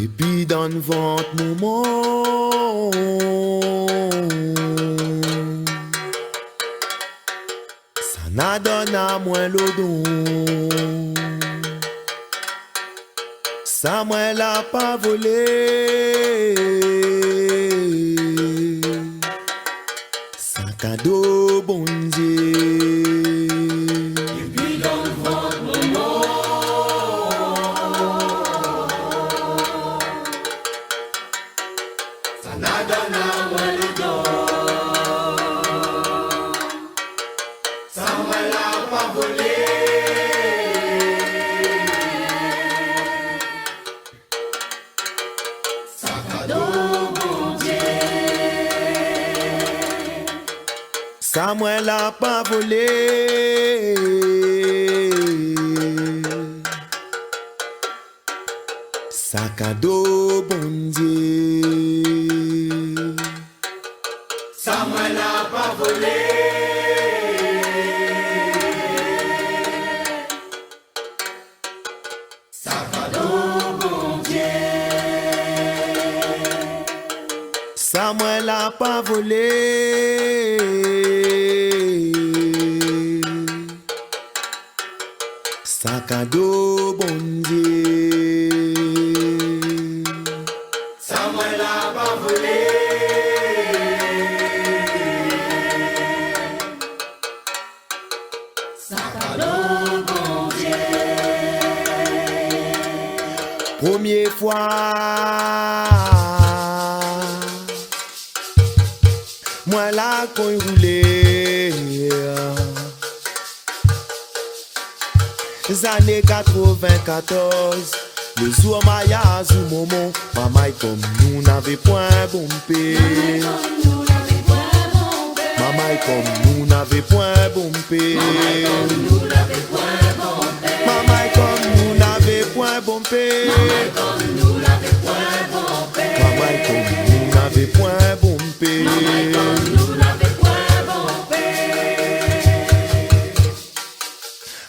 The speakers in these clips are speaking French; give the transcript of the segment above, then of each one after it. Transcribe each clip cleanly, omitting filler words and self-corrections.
Depuis dans le ventre moment, ça n'a donné à moi le don. Ça moi l'a pas volé. Ça cadeau bon Dieu. Depuis dans le ventre maman, ça n'a donné à moi le don. Ça moi l'a pas volé. Ça cadeau bon Dieu. Ça moi l'a pas volé. Sac à dos bon Dieu. Ça moi l'a pas volé. Ça cadeau bon Dieu. Ça moi l'a pas volé. Sac à dos bon Dieu. Ça moi l'a pas volé. Ça cadeau bon Dieu. Première fois, moi la qu'on roulé. Les années 94, le jour maillage ou moment, maman comme nous n'avait point bombé. Maman comme nous n'avait point bombé. Maman comme nous n'avait point bombé. Maman comme nous n'avait point bombé.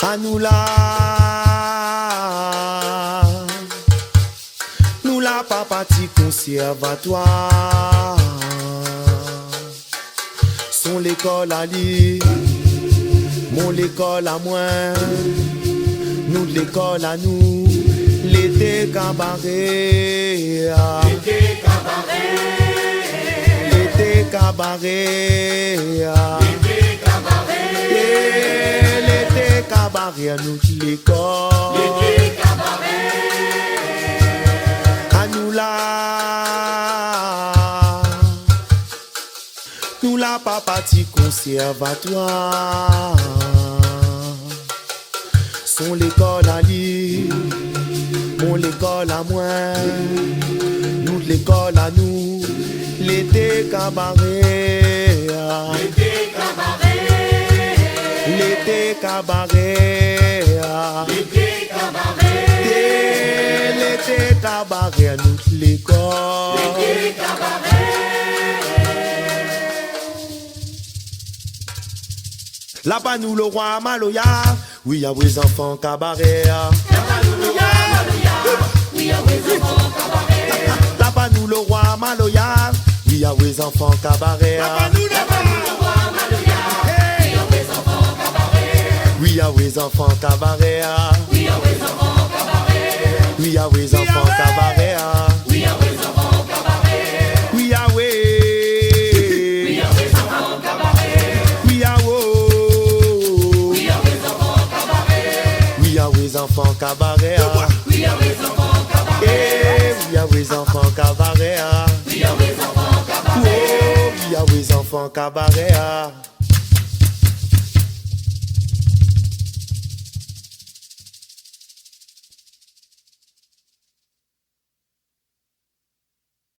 À nous la pas parti conservatoire. Son l'école à lui, mon l'école à moi, nous de l'école à nous, l'été cabaret. L'été cabaret. L'été cabaret. L'été cabaret. L'été cabaret, nous de l'école. L'été cabaret. À nous la pas parti conservatoire. Son l'école à lui, mon l'école à moi, nous de l'école à nous, l'été cabaret. L'été cabaret. L'été cabaret. L'été cabaret. L'été cabaret, nous de l'école. L'été cabaret. Là-bas nous le roi Maloya, oui y'a les enfants cabaret. Là-bas nous le roi Maloya, oui y'a les enfants cabaret. Là-bas nous le roi Maloya, oui y'a les enfants cabaret. Là-bas nous le roi Maloya, oui y'a les enfants cabaret. Oui y'a les enfants cabaret. Oui y'a les enfants cabaret. Oui y'a les enfants cabaret. Oui y'a les enfants cabaret. Oui y'a Oui y'a les enfants cabaret. oui y'a Oui y'a les enfants cabaret. oui y'a les enfants cabaret. Oui y'a les enfants cabaret. Oui y'a les enfants cabaret. Oui y'a les enfants cabaret. Oui y'a les enfants cabaret.